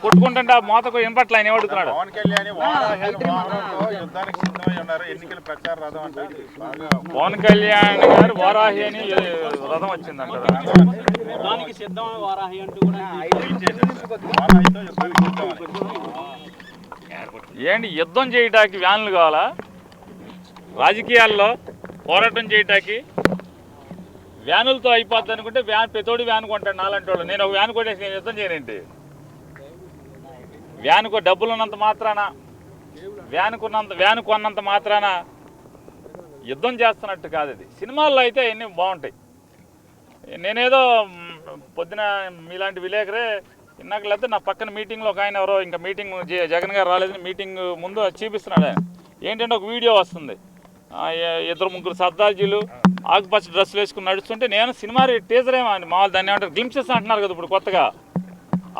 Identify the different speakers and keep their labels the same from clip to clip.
Speaker 1: కొట్టుకుంటుంటే ఆ మోతకు వినపట్ల ఆయన ఏమడుగుతున్నాడు. పవన్ కళ్యాణ్ గారు వారాహి అని రథం వచ్చిందంటారు. ఏంటి యుద్ధం చేయటానికి వ్యాన్లు కావాలా? రాజకీయాల్లో పోరాటం చేయటానికి వ్యానులతో అయిపోద్ది అనుకుంటే ప్రతోడి వ్యాన్ కొంటాడు నాలంటి వాళ్ళు. నేను ఒక వ్యాన్ కొట్టేసి నేను యుద్ధం చేయనండి. వ్యానుకు డబ్బులు ఉన్నంత మాత్రాన వ్యాను కొన్నంత మాత్రాన యుద్ధం చేస్తున్నట్టు కాదు. అది సినిమాల్లో అయితే అన్నీ బాగుంటాయి. నేనేదో పొద్దున మీలాంటి విలేకరే ఇందాక లేకపోతే నా పక్కన మీటింగ్లో ఒక ఆయన ఎవరో ఇంకా మీటింగ్ జగన్ గారు రాలేదని మీటింగ్ ముందు చూపిస్తున్నాడు. ఆయన ఏంటంటే ఒక వీడియో వస్తుంది, 2-3 సర్దార్జీలు ఆకుపచ్చ డ్రెస్సులు వేసుకుని నడుస్తుంటే నేను సినిమా టీజర్ ఏమండి మామూలు దాన్ని ఏమంటారు గ్లింప్సెస్ అంటున్నారు కదా ఇప్పుడు కొత్తగా.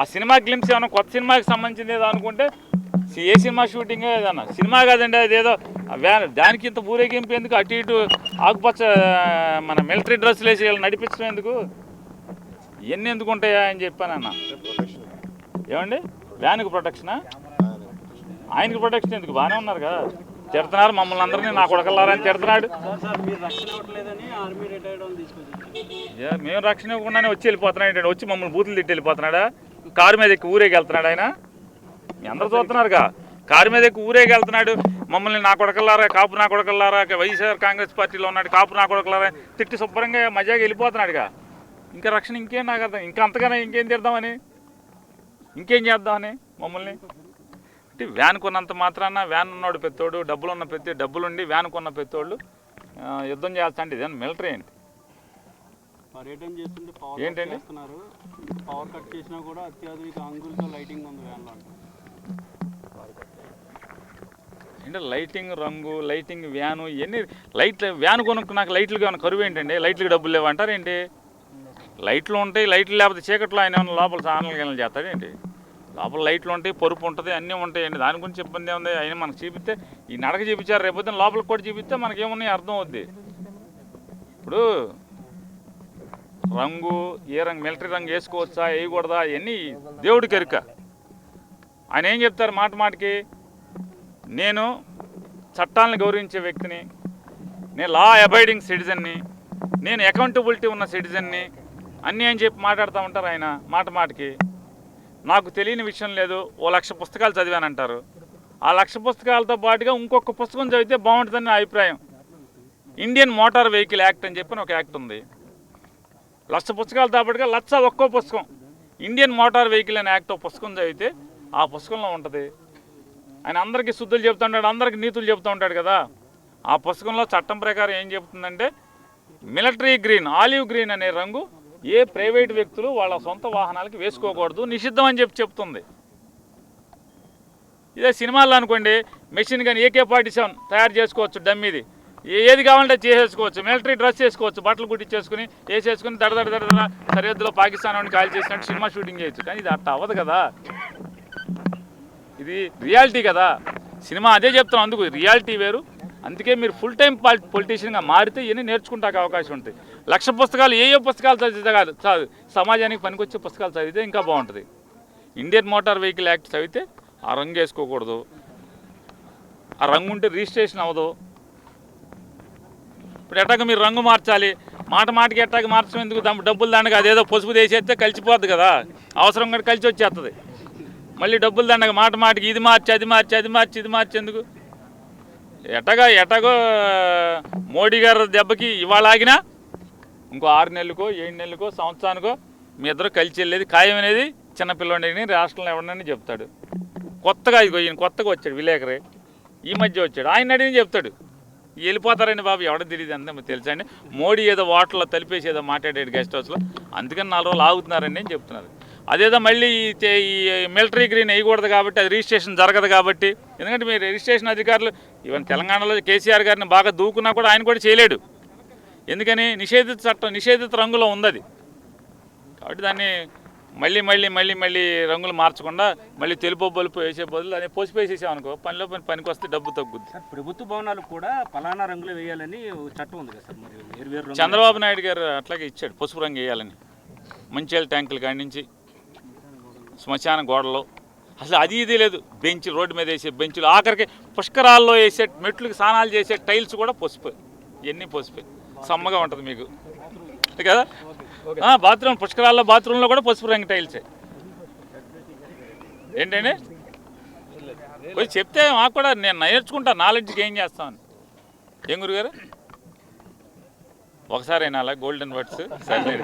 Speaker 1: ఆ సినిమా గ్లింప్స్ ఏమన్నా కొత్త సినిమాకి సంబంధించింది ఏదో అనుకుంటే ఏ సినిమా షూటింగ్ ఏదన్నా సినిమా కాదండి. అదేదో దానికి ఇంత ఊరేగింపు ఎందుకు? అటు ఇటు ఆకుపచ్చ మన మిలిటరీ డ్రెస్సులు వేసి వీళ్ళు నడిపించడం ఎందుకు? ఇవన్నీ ఎందుకు ఉంటాయా అని చెప్పానన్న. ఏమండి వ్యాన్కి ప్రొటెక్షనా? ఆయనకి ప్రొటెక్షన్ ఎందుకు? బాగానే ఉన్నారు కదా. తిడుతున్నారు మమ్మల్ని అందరినీ, నా కొడకల్లారని తిడుతున్నాడు. మేము రక్షణ ఇవ్వకుండానే వచ్చి వెళ్ళిపోతున్నాడు. వచ్చి మమ్మల్ని బూతులు తిట్టి వెళ్ళిపోతున్నాడా? కారు మీద ఎక్కి ఊరేగి వెళ్తున్నాడు ఆయన. మీ అందరూ చూస్తున్నారుగా, కారు మీద ఎక్కి ఊరేగి వెళ్తున్నాడు. మమ్మల్ని నా కొడకల్లారా, కాపు నా కొడకల్లారా, వైఎస్ఆర్ కాంగ్రెస్ పార్టీలో ఉన్నాడు, కాపు నా కొడకల్లారా తిట్టి శుభ్రంగా మజాగా వెళ్ళిపోతున్నాడుగా. ఇంకా రక్షణ ఇంకేం నాకు అర్థం. ఇంకా అంతగానే ఇంకేం తిడదామని, ఇంకేం చేద్దామని మమ్మల్ని అంటే వ్యాన్ కొన్నంత మాత్రాన వ్యాన్ ఉన్నోడు పెత్తోడు, డబ్బులున్న డబ్బులుండి వ్యాన్ కొన్న పెత్తోళ్ళు యుద్ధం చేస్తా అంటే ఇదేనా మిలిటరీ ఏంటి? ఏంటండి
Speaker 2: పవర్ కట్ చేసినా కూడా అత్యాధునిక అంగులతో లైటింగ్ ఉంది వ్యాన్లో.
Speaker 1: అంటే లైటింగ్ రంగు, లైటింగ్ వ్యాను, ఇవన్నీ లైట్లు వ్యాన్ కొనుక్కు నాకు లైట్లు ఏమైనా కరువు ఏంటండి? లైట్లకి డబ్బులు లేవంటారు ఏంటి? లైట్లు ఉంటాయి, లైట్లు లేకపోతే చీకట్లో ఆయన ఏమైనా లోపల సాధనలు చేస్తాడు ఏంటి? లోపల లైట్లు ఉంటాయి, పరుపు ఉంటుంది, అన్నీ ఉంటాయండి. దాని గురించి ఇబ్బంది ఏముంది? ఆయన మనకు చూపిస్తే ఈ నడక చూపించారు, రేపొద్దున లోపలికి కూడా చూపిస్తే మనకేమున్నాయి అర్థం అవుద్ది. ఇప్పుడు రంగు ఏ రంగు మిలిటరీ రంగు వేసుకోవచ్చా వేయకూడదా అవన్నీ దేవుడికి ఎరుక. ఆయన ఏం చెప్తారు మాటికి, నేను చట్టాలను గౌరవించే వ్యక్తిని, నేను లా అబైడింగ్ సిటిజన్ని, నేను అకౌంటబిలిటీ ఉన్న సిటిజన్ని అన్నీ అని చెప్పి మాట్లాడుతూ ఉంటారు ఆయన మాటికి. నాకు తెలియని విషయం లేదు, 1,00,000 పుస్తకాలు చదివానంటారు. ఆ 1,00,000 పుస్తకాలతో పాటుగా ఇంకొక పుస్తకం చదివితే బాగుంటుందని నా అభిప్రాయం. ఇండియన్ మోటార్ వెహికల్ యాక్ట్ అని చెప్పి ఒక యాక్ట్ ఉంది. 1,00,000 పుస్తకాలతో పాటుగా 1,00,000 ఒక్కో పుస్తకం ఇండియన్ మోటార్ వెహికల్ అనే యాక్ట్ పుస్తకం చదివితే ఆ పుస్తకంలో ఉంటుంది. ఆయన అందరికీ శుద్ధులు చెప్తూ ఉంటాడు, అందరికీ నీతులు చెప్తూ ఉంటాడు కదా. ఆ పుస్తకంలో చట్టం ప్రకారం ఏం చెబుతుందంటే మిలిటరీ గ్రీన్, ఆలివ్ గ్రీన్ అనే రంగు ఏ ప్రైవేట్ వ్యక్తులు వాళ్ళ సొంత వాహనాలకి వేసుకోకూడదు, నిషిద్ధం అని చెప్తుంది. ఇదే సినిమాల్లో అనుకోండి, మెషిన్ కానీ AK-47 తయారు చేసుకోవచ్చు, డమ్మీది ఏది కావాలంటే చేసేసుకోవచ్చు, మిలిటరీ డ్రెస్ వేసుకోవచ్చు, బట్టలు కుట్టించేసుకుని వేసేసుకుని దడ సరిహద్దులో పాకిస్తాన్ వాడిని కాల్ చేసినట్టు సినిమా షూటింగ్ చేయొచ్చు. కానీ ఇది అట్లా అవ్వదు కదా, ఇది రియాలిటీ కదా. సినిమా అదే చెప్తాం, అందుకు రియాలిటీ వేరు. అందుకే మీరు ఫుల్ టైం పొలిటీషియన్గా మారితే ఇవన్నీ నేర్చుకుంటానికి అవకాశం ఉంటుంది. 1,00,000 పుస్తకాలు ఏ పుస్తకాలు చదివితే కాదు, సమాజానికి పనికొచ్చే పుస్తకాలు చదివితే ఇంకా బాగుంటుంది. ఇండియన్ మోటార్ వెహికల్ యాక్ట్ చదివితే ఆ రంగు వేసుకోకూడదు, ఆ రంగు ఉంటే రిజిస్ట్రేషన్ అవ్వదు. ఇప్పుడు ఎట్టాక మీరు రంగు మార్చాలి, మాటికి ఎట్టాక మార్చడం ఎందుకు? డబ్బులు దండగా అదేదో పసుపు వేసేస్తే కలిసిపోద్ది కదా, అవసరం కూడా కలిసి వచ్చేస్తుంది. మళ్ళీ డబ్బులు దండగా మాటికి ఇది మార్చి ఎందుకు? ఎట్టగో మోడీ గారు దెబ్బకి ఇవాళ ఆగినా ఇంకో 6 నెలలకో 7 నెలలకో సంవత్సరానికో మీ ఇద్దరు కలిసి వెళ్ళేది ఖాయం అనేది చిన్నపిల్లని రాష్ట్రంలో ఎవడని చెప్తాడు. కొత్తగా ఈయన కొత్తగా వచ్చాడు విలేకరే, ఈ మధ్య వచ్చాడు, ఆయన అడిగిన చెప్తాడు. వెళ్ళిపోతారండి బాబు, ఎవడో తెలియదు అంతే తెలుసా అండి. మోడీ ఏదో వాటర్లో తలిపేసి ఏదో మాట్లాడాడు గెస్ట్ హౌస్లో, అందుకని 4 రోజులు ఆగుతున్నారండి అని చెప్తున్నారు. అదేదో మళ్ళీ ఈ మిలిటరీ గ్రీన్ వేయకూడదు కాబట్టి, అది రిజిస్ట్రేషన్ జరగదు కాబట్టి. ఎందుకంటే మీరు రిజిస్ట్రేషన్ అధికారులు ఈవెన్ తెలంగాణలో కేసీఆర్ గారిని బాగా దూకున్నా కూడా ఆయన కూడా చేయలేడు. ఎందుకని నిషేధిత చట్టం, నిషేధిత రంగులో ఉంది అది. కాబట్టి దాన్ని మళ్ళీ రంగులు మార్చకుండా మళ్ళీ తెలుపు బలుపు వేసే బదులు అదే పసుపు వేసేసామనుకో పనికి వస్తే డబ్బు తగ్గుద్ది.
Speaker 2: ప్రభుత్వ భవనాలు కూడా పలానా రంగులు వేయాలని చట్టం ఉంది కదా సార్, మరి
Speaker 1: చంద్రబాబు నాయుడు గారు అట్లాగే ఇచ్చాడు, పసుపు రంగు వేయాలని. మంచిర్యాల ట్యాంకుల కాడి నుంచి శ్మశాన గోడలో అసలు అది ఇది లేదు. బెంచ్ రోడ్డు మీద వేసే బెంచులు, ఆఖరికి పుష్కరాల్లో వేసే మెట్లకి స్నానాలు చేసే టైల్స్ కూడా పసుపు. ఇవన్నీ పసుపు, సమ్మగా ఉంటుంది మీకు కదా. బాత్రూమ్, పుష్కరాల్లో బాత్రూంలో కూడా పసుపు రంగు టైల్సే. ఏంటండి పోయి చెప్తే మాకు కూడా నేను నేర్చుకుంటా, నాలెడ్జ్ గెయిన్ చేస్తాను. ఏం గురుగారు ఒకసారి అయినా అలా గోల్డెన్ వర్డ్స్ సరే.